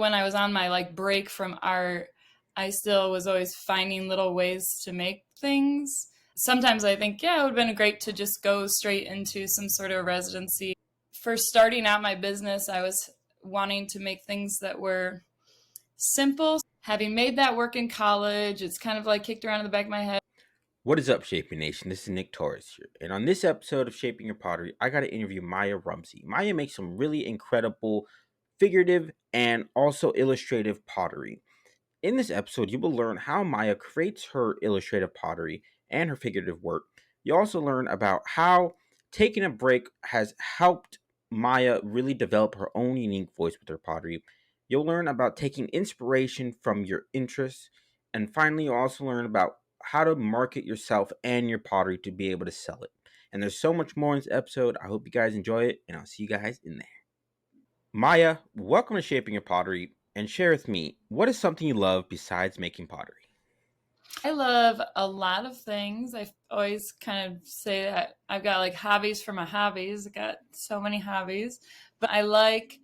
When I was on my like break from art, I still was always finding little ways to make things. Sometimes I think, yeah, it would have been great to just go straight into some sort of residency. For starting out my business, I was wanting to make things that were simple. Having made that work in college, it's kind of like kicked around in the back of my head. What is up, Shaping Nation? This is Nick Torres here. And on this episode of Shaping Your Pottery, I got to interview Maya Rumsey. Maya makes some really incredible figurative and also illustrative pottery. In this episode, you will learn how Maya creates her illustrative pottery and her figurative work. You also learn about how taking a break has helped Maya really develop her own unique voice with her pottery. You'll learn about taking inspiration from your interests. And finally, you'll also learn about how to market yourself and your pottery to be able to sell it. And there's so much more in this episode. I hope you guys enjoy it, and I'll see you guys in there. Maya, welcome to Shaping Your Pottery, and share with me, what is something you love besides making pottery? I love a lot of things. I always kind of say that I've got like hobbies for my hobbies. I got so many hobbies, but I like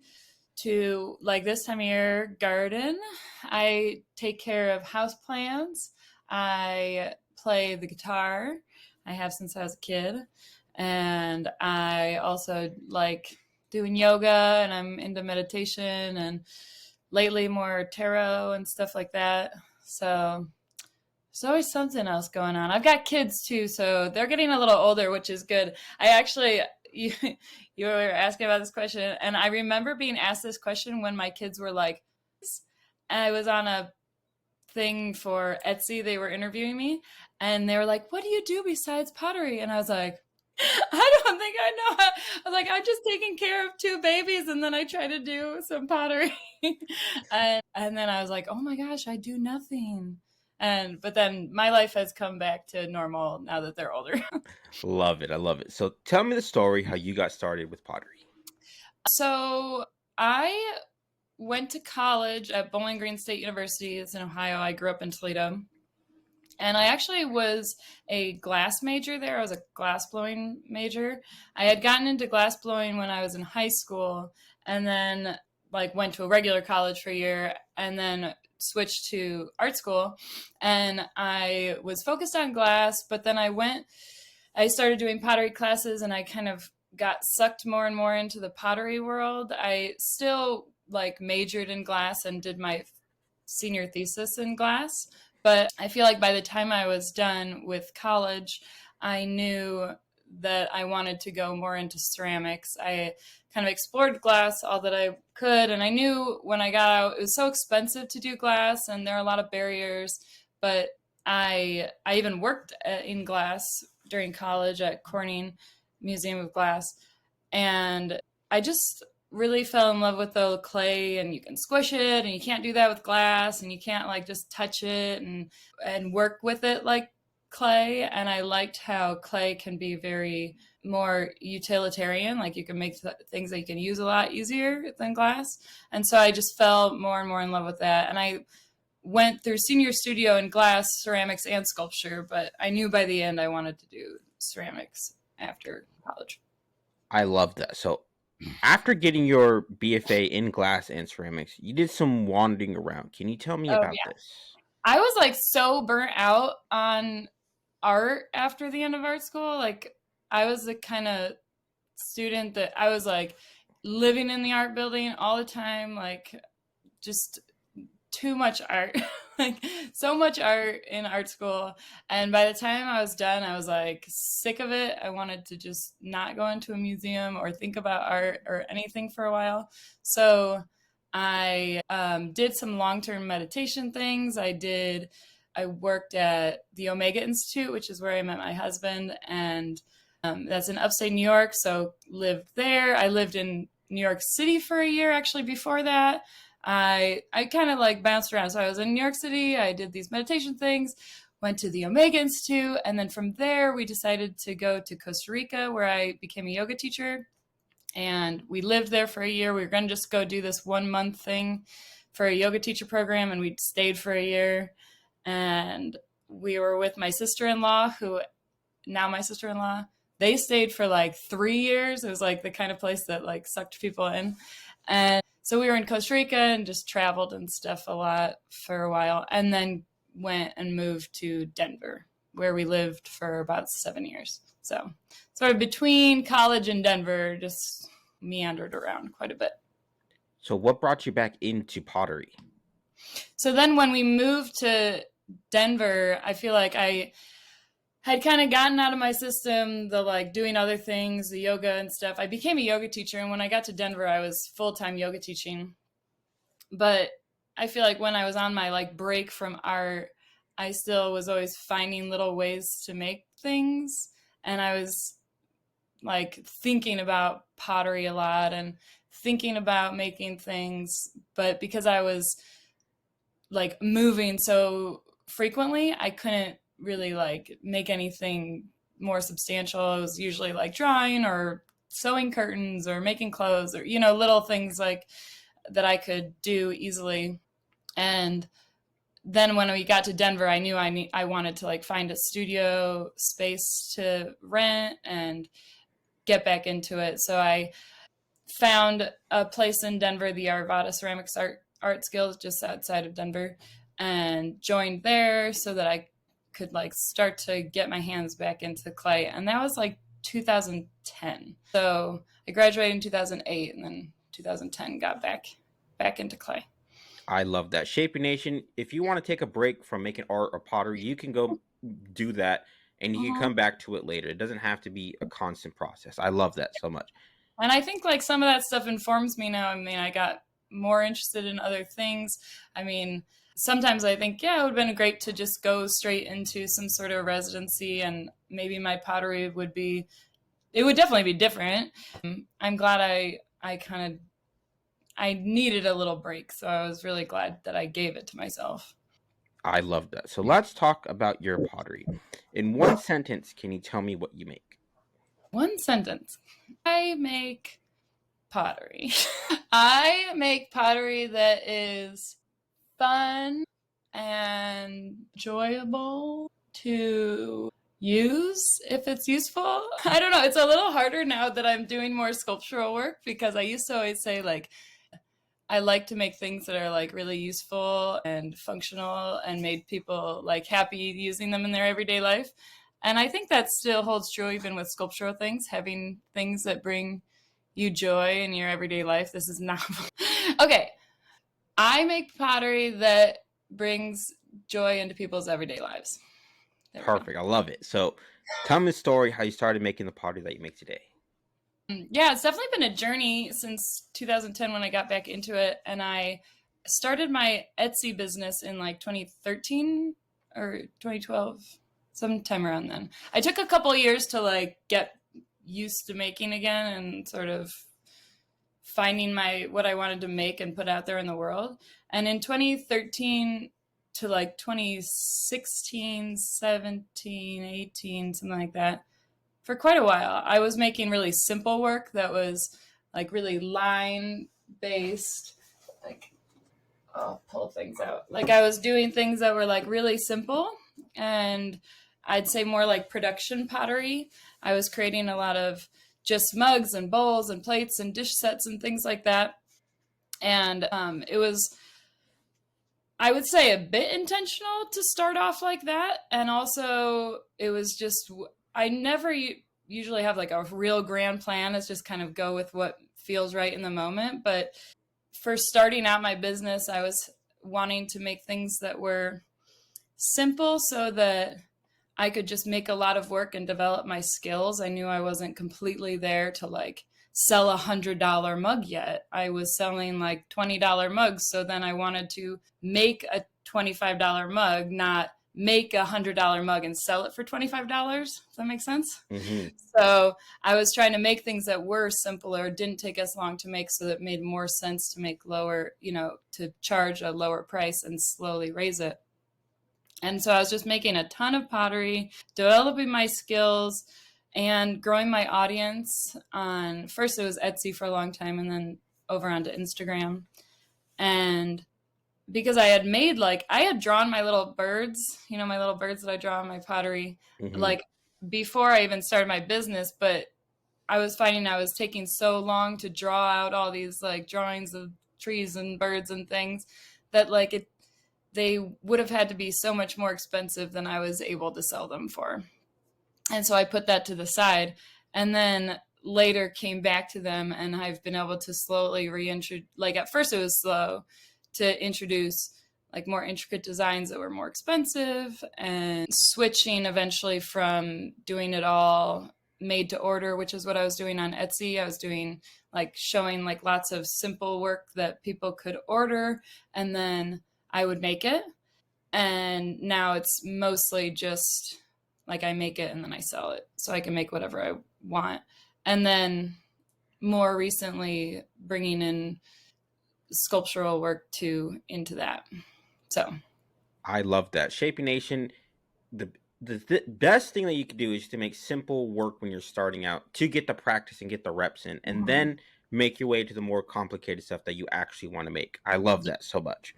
to, like this time of year, garden. I take care of houseplants. I play the guitar. I have since I was a kid. And I also like doing yoga, and I'm into meditation, and lately more tarot and stuff like that. So there's always something else going on. I've got kids too, so they're getting a little older, which is good. I actually, you, you were asking about this question, and I remember being asked this question when my kids were like, and I was on a thing for Etsy. They were interviewing me, and they were like, "What do you do besides pottery?" And I was like, "I don't think I know." I was like, "I'm just taking care of two babies, and then I try to do some pottery." and then I was like, "Oh my gosh, I do nothing." But then my life has come back to normal now that they're older. Love it. I love it. So tell me the story how you got started with pottery. So I went to college at Bowling Green State University. It's in Ohio. I grew up in Toledo. And I actually was a glass major there. I was a glass blowing major. I had gotten into glass blowing when I was in high school, and then like went to a regular college for a year, and then switched to art school. And I was focused on glass, but then I started doing pottery classes, and I kind of got sucked more and more into the pottery world. I still like majored in glass and did my senior thesis in glass, but I feel like by the time I was done with college, I knew that I wanted to go more into ceramics. I kind of explored glass all that I could, and I knew when I got out it was so expensive to do glass, and there are a lot of barriers. But I even worked in glass during college at Corning Museum of Glass, and I just really fell in love with the clay, and you can squish it, and you can't do that with glass, and you can't like just touch it and work with it like clay. And I liked how clay can be very more utilitarian, like you can make things that you can use a lot easier than glass. And so I just fell more and more in love with that, and I went through senior studio in glass, ceramics, and sculpture, but I knew by the end I wanted to do ceramics after college. I love that. So after getting your BFA in glass and ceramics, you did some wandering around. Can you tell me Oh about yeah. this? I was like so burnt out on art after the end of art school. Like I was the kind of student that I was like living in the art building all the time, like just too much art, like so much art in art school. And by the time I was done, I was like sick of it. I wanted to just not go into a museum or think about art or anything for a while. So I did some long term meditation things. I worked at the Omega Institute, which is where I met my husband. And that's in upstate New York. So lived there. I lived in New York City for a year actually before that. I kind of like bounced around. So I was in New York City. I did these meditation things, went to the Omega Institute, and then from there we decided to go to Costa Rica, where I became a yoga teacher. And we lived there for a year. We were going to just go do this 1 month thing for a yoga teacher program, and we stayed for a year. And we were with my sister-in-law, who now my sister-in-law. They stayed for like 3 years. It was like the kind of place that like sucked people in. And So we were in Costa Rica and just traveled and stuff a lot for a while, and then went and moved to Denver, where we lived for about 7 years. So sort of between college and Denver, just meandered around quite a bit. So what brought you back into pottery? So then when we moved to Denver, I feel like I had kind of gotten out of my system the like doing other things, the yoga and stuff. I became a yoga teacher, and when I got to Denver, I was full-time yoga teaching. But I feel like when I was on my like break from art, I still was always finding little ways to make things, and I was like thinking about pottery a lot and thinking about making things, but because I was like moving so frequently, I couldn't really like make anything more substantial. It was usually like drawing or sewing curtains or making clothes or, little things like that I could do easily. And then when we got to Denver, I knew I wanted to like find a studio space to rent and get back into it. So I found a place in Denver, the Arvada Ceramics Art Skills, just outside of Denver, and joined there so that I could like start to get my hands back into clay. And that was like 2010. So I graduated in 2008, and then 2010 got back into clay. I love that. Shaping Nation, if you want to take a break from making art or pottery, you can go do that and you can Uh-huh. come back to it later. It doesn't have to be a constant process. I love that so much. And I think like some of that stuff informs me now. I mean, I got more interested in other things. I mean, sometimes I think, yeah, it would have been great to just go straight into some sort of residency, and maybe my pottery it would definitely be different. I'm glad I kind of, I needed a little break. So I was really glad that I gave it to myself. I love that. So let's talk about your pottery. In one sentence, can you tell me what you make? One sentence. I make pottery. I make pottery that is fun and enjoyable to use if it's useful. I don't know. It's a little harder now that I'm doing more sculptural work, because I used to always say, like, I like to make things that are like really useful and functional and made people like happy using them in their everyday life. And I think that still holds true even with sculptural things, having things that bring you joy in your everyday life. This is not okay. I make pottery that brings joy into people's everyday lives. There we go. Perfect. I love it. So tell me a story how you started making the pottery that you make today. Yeah, it's definitely been a journey since 2010 when I got back into it. And I started my Etsy business in like 2013 or 2012, sometime around then. I took a couple years to like get used to making again and sort of finding what I wanted to make and put out there in the world. And in 2013 to like 2016, 17, 18, something like that, for quite a while, I was making really simple work that was like really line based. Like, I'll pull things out. Like, I was doing things that were like really simple, and I'd say more like production pottery. I was creating a lot of just mugs and bowls and plates and dish sets and things like that. And it was, I would say, a bit intentional to start off like that. And also, it was just, I never usually have like a real grand plan. It's just kind of go with what feels right in the moment. But for starting out my business, I was wanting to make things that were simple so that I could just make a lot of work and develop my skills. I knew I wasn't completely there to like sell $100 mug yet. I was selling like $20 mugs. So then I wanted to make a $25 mug, not make $100 mug and sell it for $25. Does that make sense? Mm-hmm. So I was trying to make things that were simpler, didn't take as long to make, so that it made more sense to make lower, to charge a lower price and slowly raise it. And so I was just making a ton of pottery, developing my skills, and growing my audience on, first it was Etsy for a long time, and then over onto Instagram. And because I had drawn my little birds, my little birds that I draw on my pottery, Mm-hmm. like before I even started my business, but I was finding I was taking so long to draw out all these like drawings of trees and birds and things that like it they would have had to be so much more expensive than I was able to sell them for. And so I put that to the side and then later came back to them, and I've been able to slowly reintroduce, like at first it was slow to introduce like more intricate designs that were more expensive, and switching eventually from doing it all made to order, which is what I was doing on Etsy. I was doing like showing like lots of simple work that people could order, and then I would make it. And now it's mostly just like I make it and then I sell it so I can make whatever I want. And then more recently bringing in sculptural work too into that. So I love that. Shaping Nation, the best thing that you can do is to make simple work when you're starting out to get the practice and get the reps in, and then make your way to the more complicated stuff that you actually want to make. I love that so much.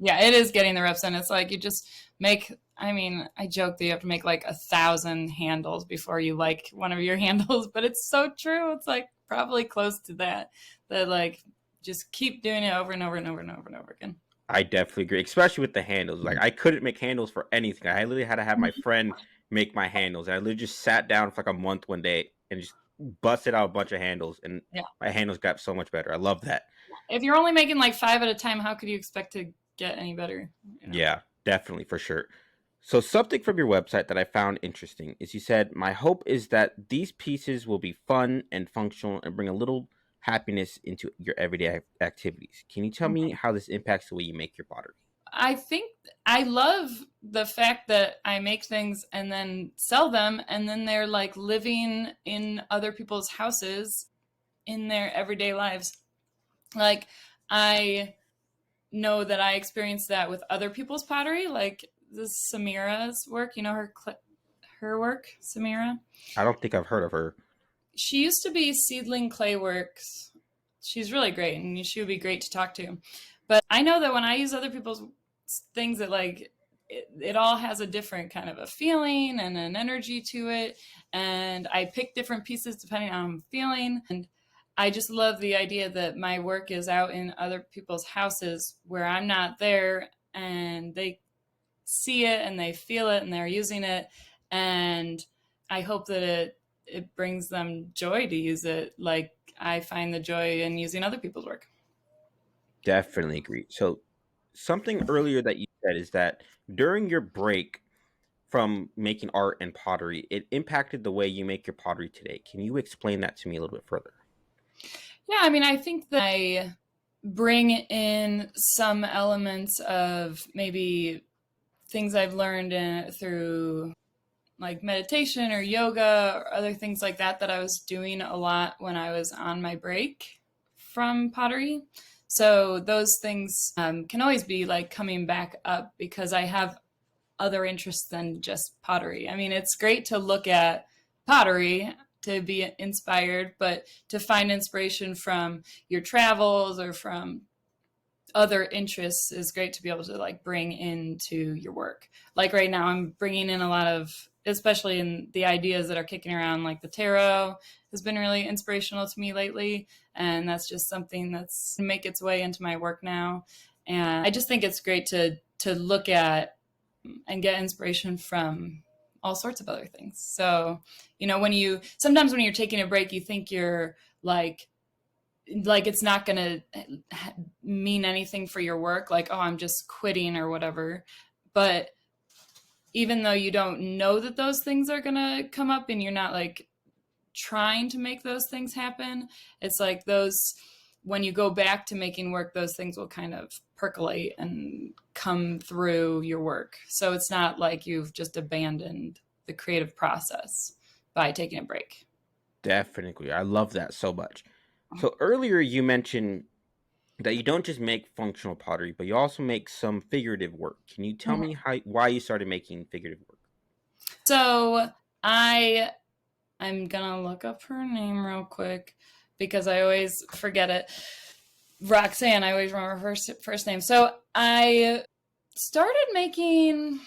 yeah, it is getting the reps in. It's like you just make, I mean, I joke that you have to make like 1,000 handles before you like one of your handles, but it's so true. It's like probably close to that, that like just keep doing it over and over and over and over and over again. I definitely agree, especially with the handles. Like I couldn't make handles for anything. I literally had to have my friend make my handles. And I literally just sat down for like a month one day and just busted out a bunch of handles, and Yeah. my handles got so much better. I love that. If you're only making like 5 at a time, how could you expect to get any better? You know? Yeah, definitely for sure. So something from your website that I found interesting is you said, "My hope is that these pieces will be fun and functional and bring a little happiness into your everyday activities." Can you tell me how this impacts the way you make your pottery? I think I love the fact that I make things and then sell them, and then they're like living in other people's houses in their everyday lives. Like, I know that I experienced that with other people's pottery, like this Samira's work, you know, her work, Samira. I don't think I've heard of her. She used to be Seedling Clayworks. She's really great, and she would be great to talk to. But I know that when I use other people's things, that like it all has a different kind of a feeling and an energy to it, and I pick different pieces depending on how I'm feeling. And I just love the idea that my work is out in other people's houses where I'm not there, and they see it and they feel it and they're using it, and I hope that it brings them joy to use it like I find the joy in using other people's work. Definitely agree. So something earlier that you said is that during your break from making art and pottery, it impacted the way you make your pottery today. Can you explain that to me a little bit further? Yeah, I mean, I think that I bring in some elements of maybe things I've learned through like meditation or yoga or other things like that that I was doing a lot when I was on my break from pottery. So those things can always be like coming back up because I have other interests than just pottery. I mean, it's great to look at pottery to be inspired, but to find inspiration from your travels or from other interests is great to be able to like bring into your work. Like right now, I'm bringing in a lot of, especially in the ideas that are kicking around, like the tarot has been really inspirational to me lately, and that's just something that's make its way into my work now. And I just think it's great to look at and get inspiration from all sorts of other things. So, you know, when you sometimes when you're taking a break, you think you're like it's not going to mean anything for your work, like, oh, I'm just quitting or whatever. But even though you don't know that those things are going to come up and you're not like trying to make those things happen, it's like those, when you go back to making work, those things will kind of percolate and come through your work. So it's not like you've just abandoned the creative process by taking a break. Definitely. I love that so much. So earlier you mentioned that you don't just make functional pottery, but you also make some figurative work. Can you tell me why you started making figurative work? So I I'm gonna look up her name real quick because I always forget it. Roxanne, I always remember her first name. So I started making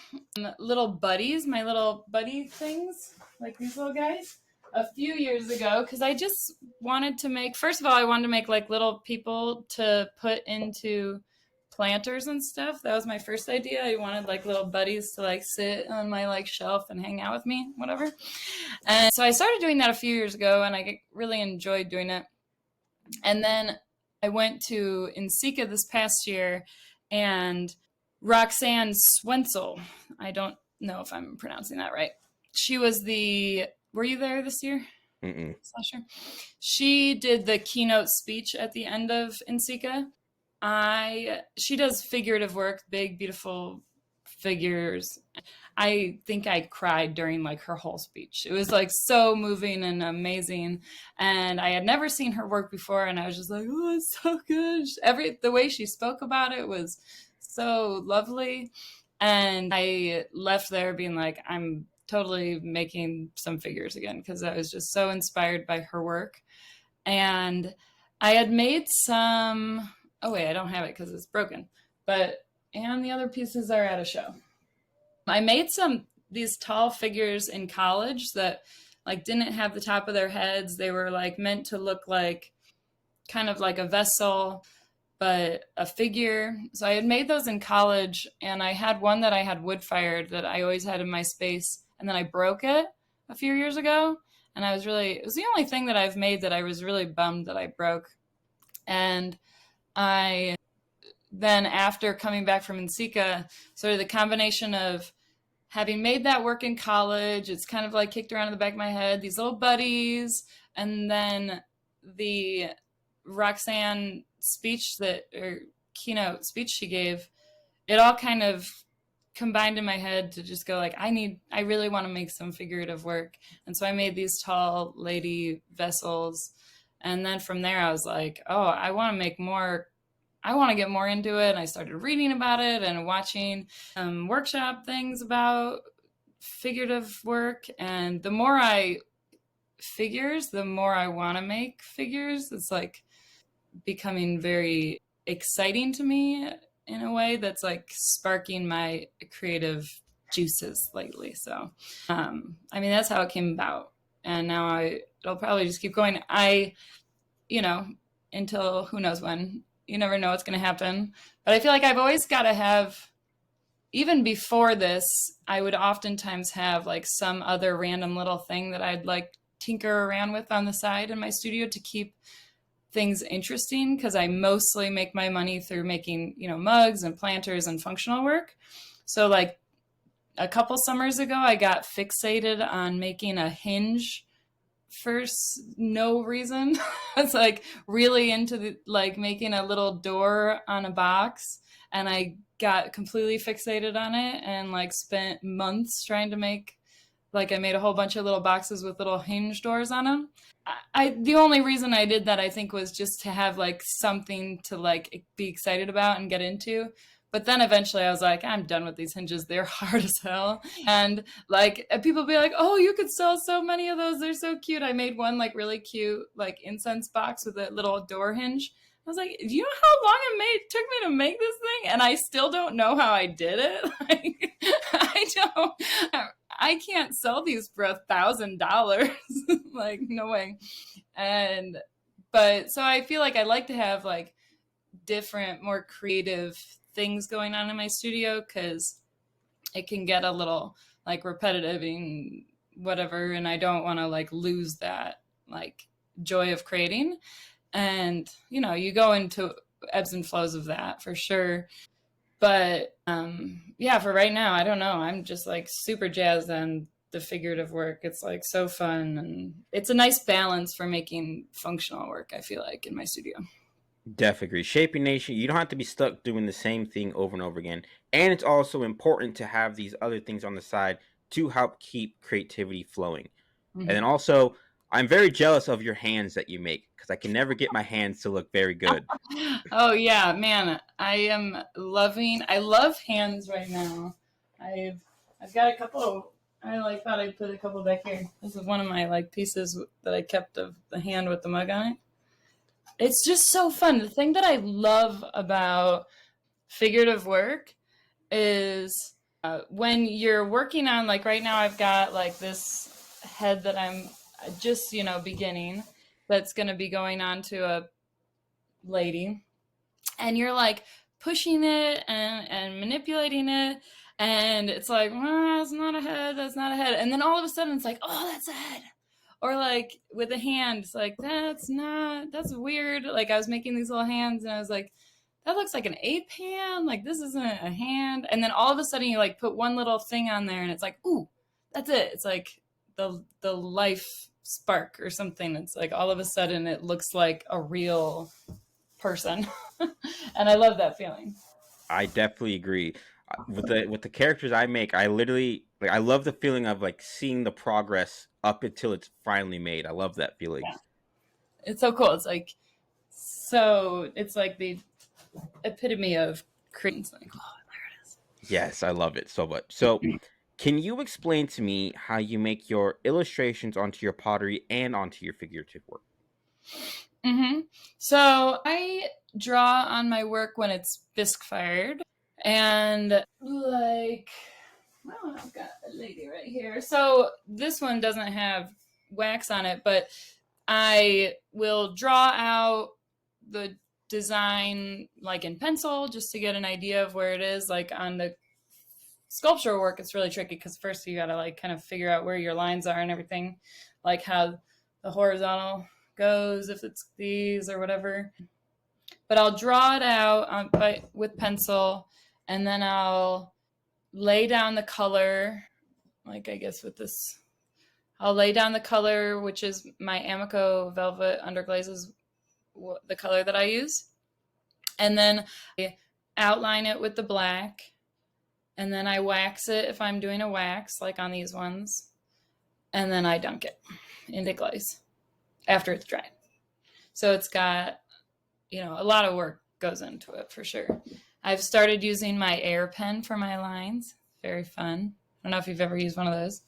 little buddies, my little buddy things, like these little guys. a few years ago because I just wanted to make, first of all, I wanted to make like little people to put into planters and stuff. That was my first idea. I wanted like little buddies to like sit on my like shelf and hang out with me, whatever. And so I started doing that a few years ago and I really enjoyed doing it. And then I went to Insika this past year and Roxanne Swensel, I don't know if I'm pronouncing that right. She was were you there this year? Mm-mm. Slasher. She did the keynote speech at the end of Insika. She does figurative work, big, beautiful figures. I think I cried during like her whole speech. It was like so moving and amazing. And I had never seen her work before and I was just like, oh, it's so good. The way she spoke about it was so lovely. And I left there being like, I'm totally making some figures again because I was just so inspired by her work. And I had made some, oh wait, I don't have it because it's broken. And the other pieces are at a show. I made these tall figures in college that like didn't have the top of their heads. They were like meant to look like kind of like a vessel, but a figure. So I had made those in college and I had one that I had wood fired that I always had in my space. And then I broke it a few years ago. And it was the only thing that I've made that I was really bummed that I broke. And then after coming back from Insika, sort of the combination of having made that work in college, it's kind of like kicked around in the back of my head, these little buddies, and then the Roxanne keynote speech she gave, it all kind of combined in my head to just go like, I really want to make some figurative work. And so I made these tall lady vessels. And then from there I was like, oh, I want to make more. I want to get more into it. And I started reading about it and watching workshop things about figurative work. And the more the more I want to make figures. It's like becoming very exciting to me in a way that's like sparking my creative juices lately. So, I mean, that's how it came about. And now it'll probably just keep going. Until who knows when. You never know what's going to happen. But I feel like I've always got to have, even before this, I would oftentimes have like some other random little thing that I'd like tinker around with on the side in my studio to keep things interesting because I mostly make my money through making, mugs and planters and functional work. So like a couple summers ago, I got fixated on making a hinge for no reason. It's like really into making a little door on a box, and I got completely fixated on it and like spent months trying to make I made a whole bunch of little boxes with little hinge doors on them. The only reason I did that I think was just to have like something to like be excited about and get into. But then eventually I was like, I'm done with these hinges. They're hard as hell. And people be like, oh, you could sell so many of those. They're so cute. I made one like really cute, like incense box with a little door hinge. I was like, do you know how long it took me to make this thing? And I still don't know how I did it. I can't sell these for $1,000. Like, no way. But so I feel like I like to have like different, more creative things going on in my studio because it can get a little like repetitive and whatever, and I don't want to like lose that like joy of creating. And you go into ebbs and flows of that for sure. But yeah, for right now, I don't know. I'm just like super jazzed on the figurative work. It's like so fun, and it's a nice balance for making functional work, I feel like, in my studio. Def agree. Shaping Nation, you don't have to be stuck doing the same thing over and over again. And it's also important to have these other things on the side to help keep creativity flowing. Mm-hmm. And then also, I'm very jealous of your hands that you make because I can never get my hands to look very good. Oh yeah, man. I love hands right now. I've got a couple. I thought I'd put a couple back here. This is one of my like pieces that I kept of the hand with the mug on it. It's just so fun. The thing that I love about figurative work is when you're working on, like right now I've got like this head that I'm just, beginning, that's going to be going on to a lady, and you're like pushing it and manipulating it, and it's like, oh, that's not a head, that's not a head, and then all of a sudden it's like, oh, that's a head. Or like with a hand, it's like, that's weird. Like I was making these little hands and I was like, that looks like an ape hand, like this isn't a hand. And then all of a sudden you like put one little thing on there and it's like, ooh, that's it. It's like the life spark or something. It's like all of a sudden it looks like a real person. And I love that feeling. I definitely agree. With the characters I make, I literally like I love the feeling of like seeing the progress up until it's finally made. I love that feeling. Yeah. It's so cool. It's like the epitome of creating something. Oh, there it is. Yes, I love it so much. So, can you explain to me how you make your illustrations onto your pottery and onto your figurative work? Mm-hmm. So I draw on my work when it's bisque fired. And like, well, I've got a lady right here. So this one doesn't have wax on it, but I will draw out the design like in pencil just to get an idea of where it is. Like on the sculpture work, it's really tricky because first you got to like kind of figure out where your lines are and everything, like how the horizontal goes, if it's these or whatever. But I'll draw it out with pencil, and then I'll lay down the color, like I guess with this. I'll lay down the color, which is my Amico Velvet Underglaze is the color that I use. And then I outline it with the black, and then I wax it if I'm doing a wax, like on these ones. And then I dunk it into glaze after it's dried. So it's got, a lot of work goes into it for sure. I've started using my air pen for my lines. Very fun. I don't know if you've ever used one of those.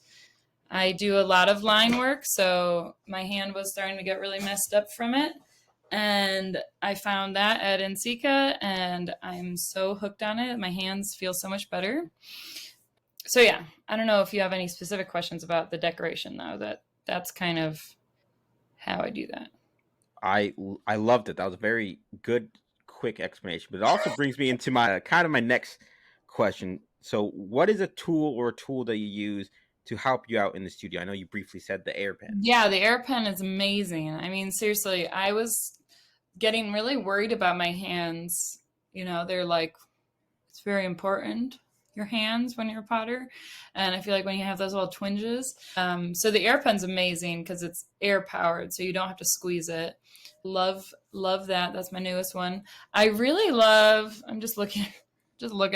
I do a lot of line work, so my hand was starting to get really messed up from it. And I found that at Ensika, and I'm so hooked on it. My hands feel so much better. So yeah, I don't know if you have any specific questions about the decoration, though. That's kind of how I do that. I loved it. That was a very good, quick explanation. But it also brings me into my kind of my next question. So, what is a tool that you use to help you out in the studio? I know you briefly said the air pen. Yeah, the air pen is amazing. I mean, seriously, I was getting really worried about my hands. They're like, it's very important, your hands, when you're a potter. And I feel like when you have those little twinges. So the air pen's amazing because it's air powered, so you don't have to squeeze it. Love that. That's my newest one. I really love, I'm just looking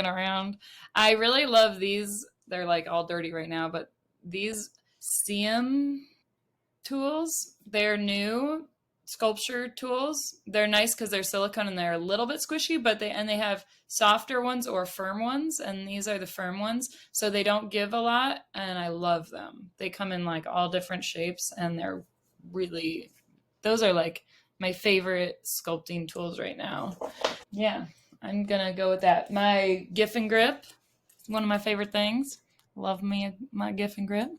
around. I really love these. They're like all dirty right now, but these Seam tools, they're new sculpture tools. They're nice because they're silicone and they're a little bit squishy, but they have softer ones or firm ones, and these are the firm ones, so they don't give a lot, and I love them. They come in like all different shapes, and those are like my favorite sculpting tools right now. Yeah, I'm gonna go with that. My GIF and grip, one of my favorite things. Love me my GIF and grip.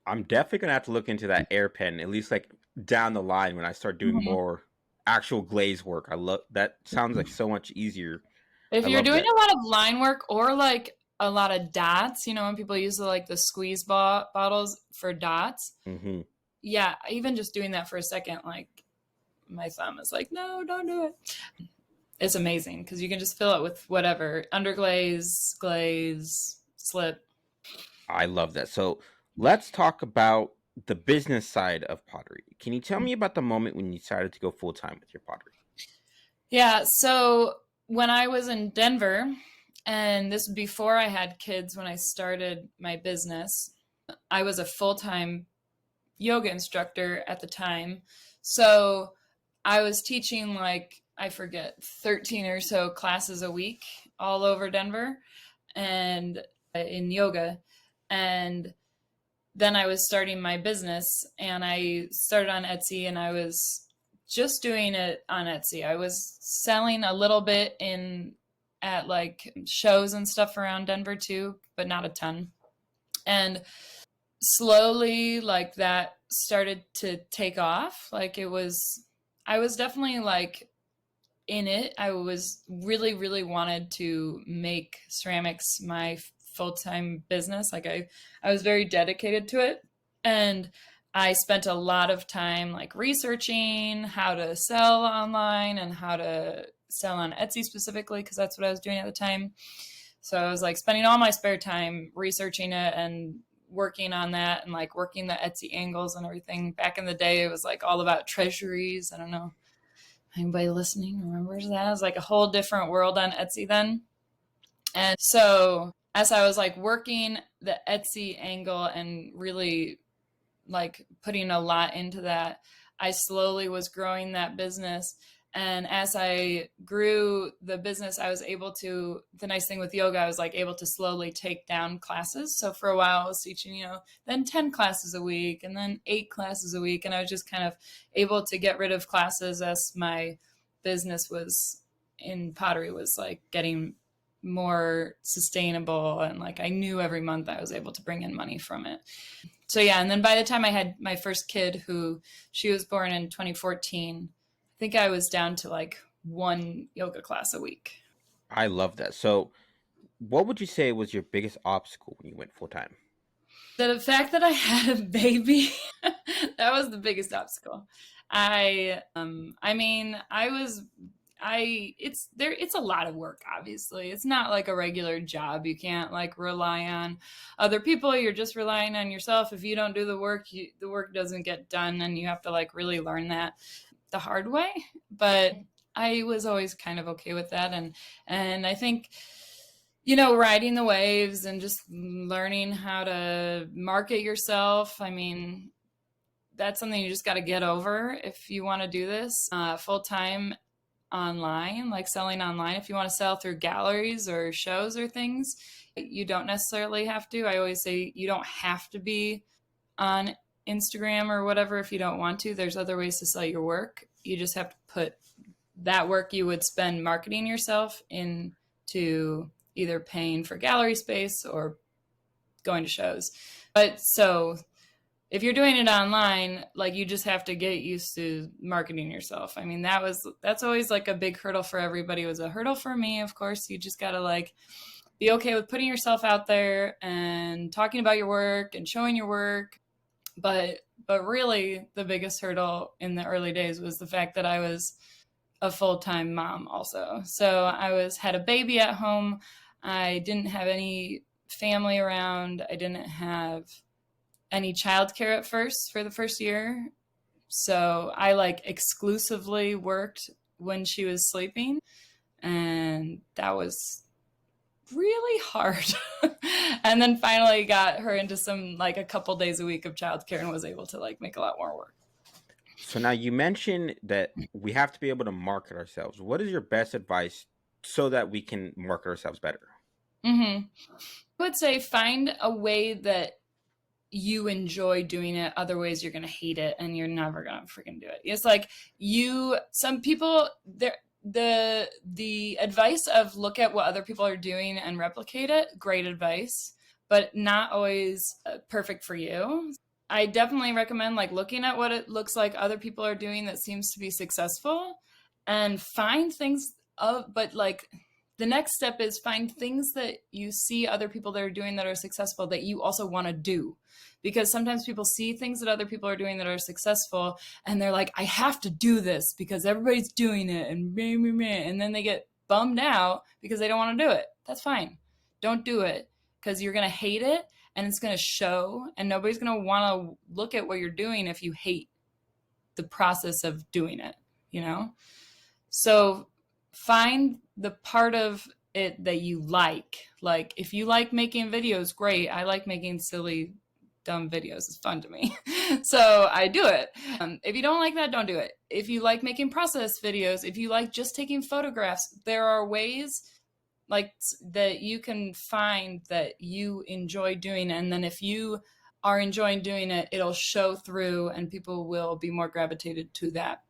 I'm definitely gonna have to look into that air pen, at least like down the line when I start doing Mhm. more actual glaze work. I love that. Sounds like so much easier. If I you're love doing that. a lot of line work or like a lot of dots, when people use like the squeeze bottles for dots, Hmm. yeah, even just doing that for a second, like my thumb is like, no, don't do it. It's amazing because you can just fill it with whatever underglaze, glaze, slip. I love that. So let's talk about the business side of pottery. Can you tell me about the moment when you decided to go full time with your pottery? Yeah, so when I was in Denver, and this was before I had kids when I started my business, I was a full time yoga instructor at the time. So I was teaching like, I forget, 13 or so classes a week all over Denver and in yoga. And then I was starting my business, and I started on Etsy, and I was just doing it on Etsy. I was selling a little bit in at like shows and stuff around Denver too, but not a ton. And slowly, like, that started to take off. Like I was definitely like in it. I was really, really wanted to make ceramics my full time business. I was very dedicated to it. And I spent a lot of time like researching how to sell online and how to sell on Etsy specifically, because that's what I was doing at the time. So I was like spending all my spare time researching it and working on that and like working the Etsy angles and everything. Back in the day, it was like all about treasuries. I don't know, anybody listening remembers that? It was like a whole different world on Etsy then. And so as I was like working the Etsy angle and really like putting a lot into that, I slowly was growing that business. And as I grew the business, I was able to, the nice thing with yoga, I was like able to slowly take down classes. So for a while I was teaching, then 10 classes a week and then 8 classes a week. And I was just kind of able to get rid of classes as my business was in pottery was like getting more sustainable. And like I knew every month I was able to bring in money from it. So yeah, and then by the time I had my first kid, who she was born in 2014, I think I was down to like one yoga class a week. I love that. So, what would you say was your biggest obstacle when you went full time? The fact that I had a baby, that was the biggest obstacle. I mean, it's a lot of work, obviously. It's not like a regular job. You can't like rely on other people. You're just relying on yourself. If you don't do the work, the work doesn't get done, and you have to like really learn that the hard way. But I was always kind of okay with that, and I think riding the waves and just learning how to market yourself. I mean, that's something you just got to get over if you want to do this full time online, like selling online. If you want to sell through galleries or shows or things, you don't necessarily have to. I always say you don't have to be on Instagram or whatever if you don't want to. There's other ways to sell your work. You just have to put that work you would spend marketing yourself into either paying for gallery space or going to shows. But so if you're doing it online, like you just have to get used to marketing yourself. I mean, that's always like a big hurdle for everybody. It was a hurdle for me, of course. You just got to like be okay with putting yourself out there and talking about your work and showing your work. But really the biggest hurdle in the early days was the fact that I was a full-time mom also. So had a baby at home. I didn't have any family around. I didn't have any childcare at first for the first year. So I like exclusively worked when she was sleeping. And that was really hard. And then finally got her into some like a couple days a week of childcare and was able to like make a lot more work. So now you mentioned that we have to be able to market ourselves. What is your best advice so that we can market ourselves better? I would say find a way that you enjoy doing it. Other ways you're going to hate it and you're never going to freaking do it. It's like some people there, the advice of look at what other people are doing and replicate it, great advice, but not always perfect for you. I definitely recommend like looking at what it looks like other people are doing that seems to be successful and find things but like the next step is find things that you see other people that are doing that are successful that you also want to do. Because sometimes people see things that other people are doing that are successful and they're like, I have to do this because everybody's doing it and meh, meh, meh. And then they get bummed out because they don't want to do it. That's fine. Don't do it because you're going to hate it and it's going to show and nobody's going to want to look at what you're doing if you hate the process of doing it, you know? So find the part of it that you like. Like if you like making videos, great. I like making silly, dumb videos. It's fun to me. So I do it. If you don't like that, don't do it. If you like making process videos, if you like just taking photographs, there are ways like that you can find that you enjoy doing. And then if you are enjoying doing it, it'll show through and people will be more gravitated to that.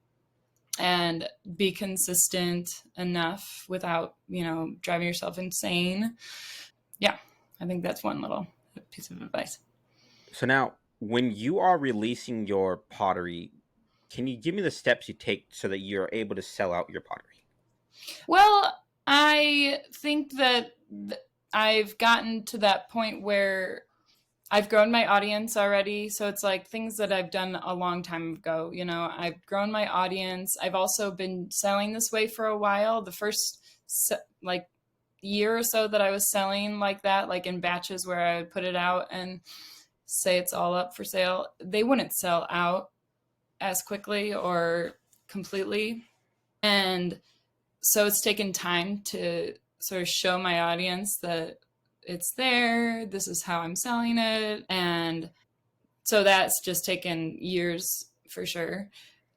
And be consistent enough without, driving yourself insane. Yeah, I think that's one little piece of advice. So now When you are releasing your pottery, can you give me the steps you take so that you're able to sell out your pottery? Well, I think that I've gotten to that point where I've grown my audience already. So it's like things that I've done a long time ago. You know, I've grown my audience. I've also been selling this way for a while. The first like year or so that I was selling like that, like in batches where I would put it out and say it's all up for sale, they wouldn't sell out as quickly or completely. And so it's taken time to sort of show my audience that it's there, this is how I'm selling it. And so that's just taken years for sure.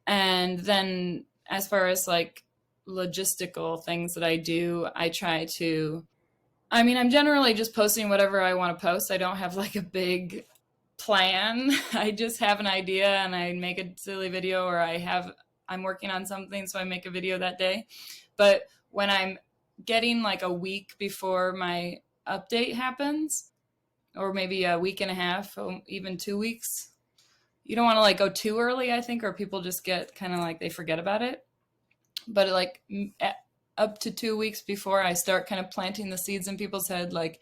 And then as far as like logistical things that I do, I try to, I mean, I'm generally just posting whatever I want to post. I don't have like a big plan. I just have an idea and I make a silly video, or I'm working on something, so I make a video that day. But when I'm getting like a week before my update happens, or maybe a week and a half, or even 2 weeks, you don't want to like go too early, I think, or people just get kind of like they forget about it. But like up to 2 weeks before, I start kind of planting the seeds in people's head, like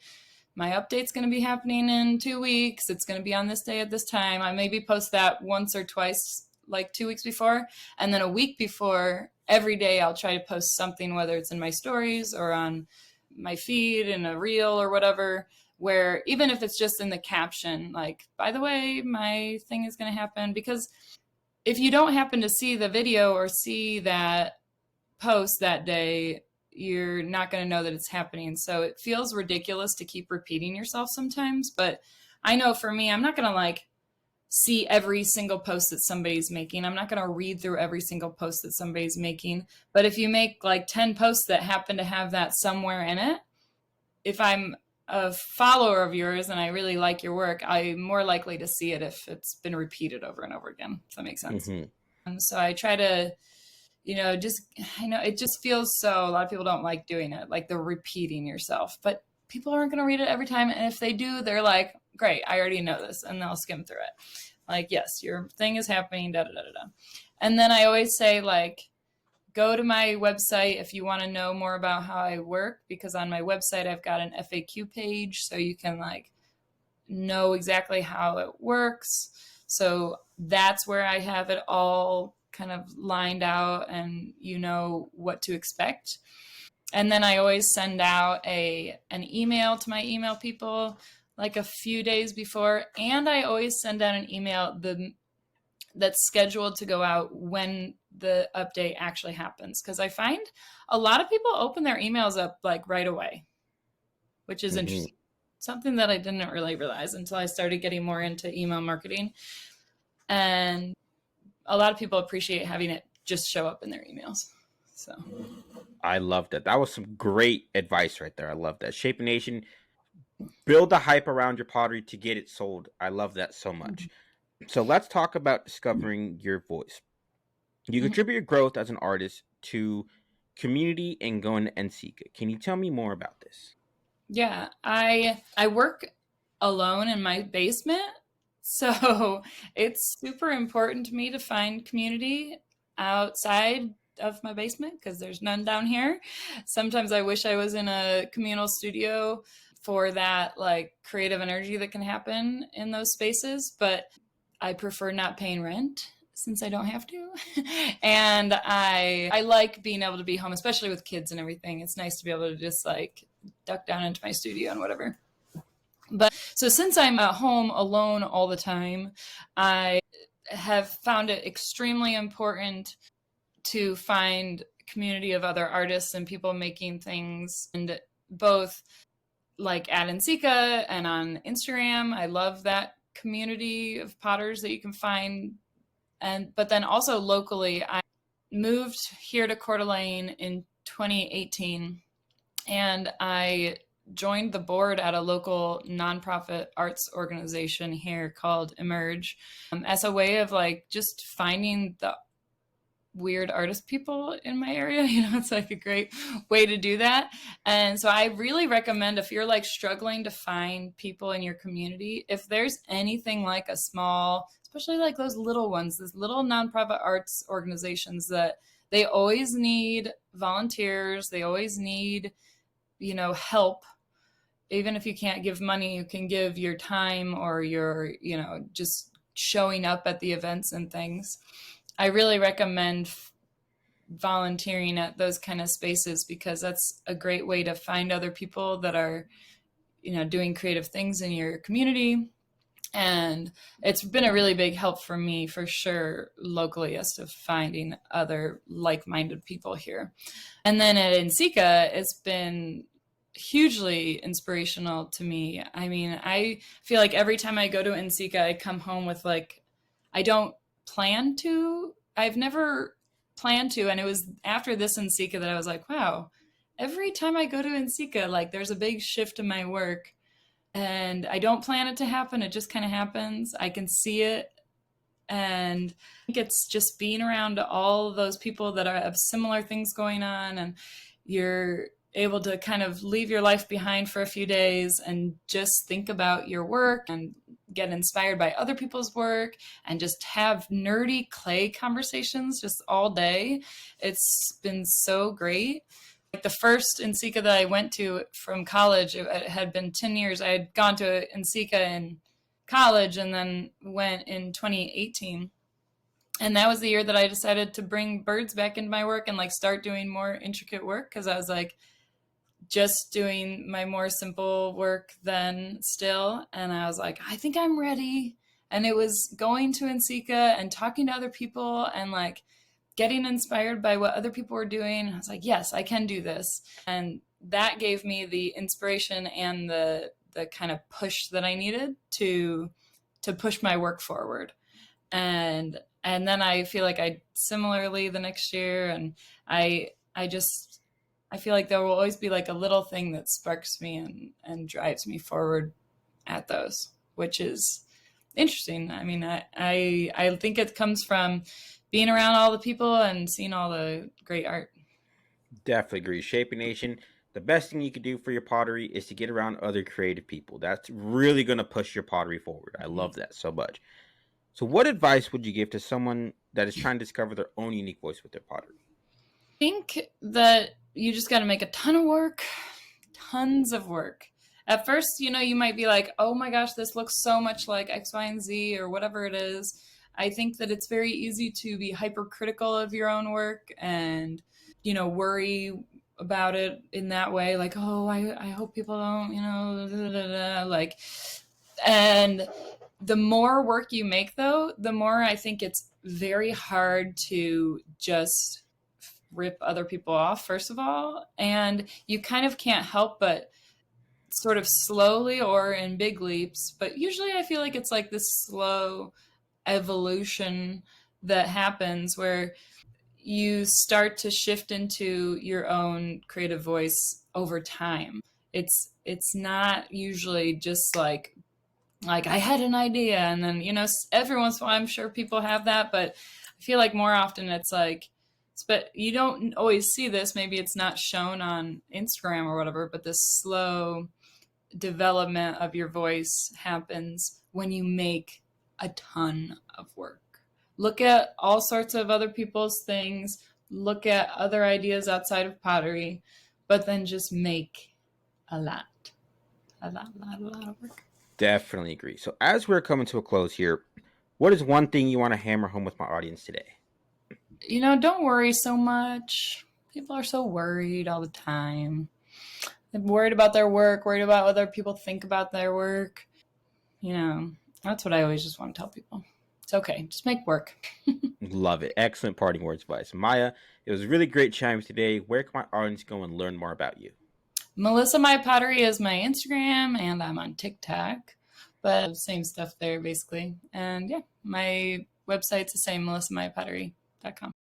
my update's going to be happening in 2 weeks. It's going to be on this day at this time. I maybe post that once or twice, like 2 weeks before. And then a week before, every day I'll try to post something, whether it's in my stories or on my feed in a reel or whatever, where even if it's just in the caption, like, by the way, my thing is going to happen. Because if you don't happen to see the video or see that post that day, you're not going to know that it's happening. So it feels ridiculous to keep repeating yourself sometimes. But I know for me, I'm not going to like see every single post that somebody's making. I'm not going to read through every single post that somebody's making. But if you make like 10 posts that happen to have that somewhere in it, if I'm a follower of yours and I really like your work, I'm more likely to see it if it's been repeated over and over again. If that makes sense. Hmm. So I try to, just, I know it just feels so, a lot of people don't like doing it, like the repeating yourself, but people aren't going to read it every time. And if they do, they're like, great, I already know this. And they'll skim through it. Like, yes, your thing is happening, da da da da. And then I always say, like, go to my website if you want to know more about how I work, because on my website, I've got an FAQ page so you can like know exactly how it works. So that's where I have it all kind of lined out and you know what to expect. And then I always send out an email to my email people like a few days before, and I always send out an email that's scheduled to go out when the update actually happens, because I find a lot of people open their emails up like right away, which is Hmm. interesting. Something that I didn't really realize until I started getting more into email marketing. And a lot of people appreciate having it just show up in their emails. So, I love that. That was some great advice right there. I love that. Shape Nation, build the hype around your pottery to get it sold. I love that so much. So let's talk about discovering your voice. You contribute your growth as an artist to community and going to NCCA. Can you tell me more about this? yeah, I work alone in my basement, so it's super important to me to find community outside of my basement because there's none down here. Sometimes I wish I was in a communal studio for that like creative energy that can happen in those spaces, but I prefer not paying rent since I don't have to. And I like being able to be home, especially with kids and everything. It's nice to be able to just like duck down into my studio and whatever. But so since I'm at home alone all the time, I have found it extremely important to find community of other artists and people making things, and both like at Ensika and on Instagram. I love that community of potters that you can find. And but then also locally, I moved here to Coeur d'Alene in 2018, and I joined the board at a local nonprofit arts organization here called Emerge, as a way of like just finding weird artist people in my area. It's like a great way to do that. And so I really recommend, if you're like struggling to find people in your community, if there's anything like a small, especially like those little ones, those little nonprofit arts organizations that they always need volunteers, they always need, help. Even if you can't give money, you can give your time or your, just showing up at the events and things. I really recommend volunteering at those kind of spaces, because that's a great way to find other people that are, doing creative things in your community. And it's been a really big help for me, for sure, locally, as to finding other like-minded people here. And then at NCECA, it's been hugely inspirational to me. I mean, I feel like every time I go to NCECA, I come home with like, I don't plan to. I've never planned to. And it was after this NCECA that I was like, wow, every time I go to NCECA, like there's a big shift in my work, and I don't plan it to happen. It just kind of happens. I can see it. And I think it's just being around all those people that have similar things going on, and you're able to kind of leave your life behind for a few days and just think about your work and get inspired by other people's work and just have nerdy clay conversations just all day. It's been so great. Like the first NCECA that I went to from college, it had been 10 years. I had gone to NCECA in college and then went in 2018. And that was the year that I decided to bring birds back into my work and like start doing more intricate work, because I was like just doing my more simple work then still. And I was like, I think I'm ready. And it was going to NCECA and talking to other people and like getting inspired by what other people were doing. I was like, yes, I can do this. And that gave me the inspiration and the kind of push that I needed to push my work forward. And then I feel like I similarly the next year, and I just I feel like there will always be like a little thing that sparks me and drives me forward at those, which is interesting. I mean, I think it comes from being around all the people and seeing all the great art. Definitely agree. Shaping Nation, the best thing you could do for your pottery is to get around other creative people. That's really going to push your pottery forward. I love that so much. So, what advice would you give to someone that is trying to discover their own unique voice with their pottery? I think that you just got to make a ton of work, tons of work. At first, you might be like, oh my gosh, this looks so much like X, Y, and Z or whatever it is. I think that it's very easy to be hypercritical of your own work and, worry about it in that way. Like, oh, I hope people don't, da, da, da, like, and the more work you make, though, the more I think it's very hard to just rip other people off, first of all. And you kind of can't help but sort of slowly or in big leaps, but usually I feel like it's like this slow evolution that happens where you start to shift into your own creative voice over time. It's not usually just like I had an idea and then every once in a while I'm sure people have that, but I feel like more often it's like, but you don't always see this. Maybe it's not shown on Instagram or whatever, but this slow development of your voice happens when you make a ton of work. Look at all sorts of other people's things, look at other ideas outside of pottery, but then just make a lot, a lot of work. Definitely agree. So, as we're coming to a close here, what is one thing you want to hammer home with my audience today? Don't worry so much. People are so worried all the time. They're worried about their work, worried about what other people think about their work. That's what I always just want to tell people. It's okay. Just make work. Love it. Excellent parting words, advice. Maya, it was really great chatting with you today. Where can my audience go and learn more about you? Melissa My Pottery is my Instagram, and I'm on TikTok. But same stuff there, basically. And yeah, my website's the same, melissamypottery.com.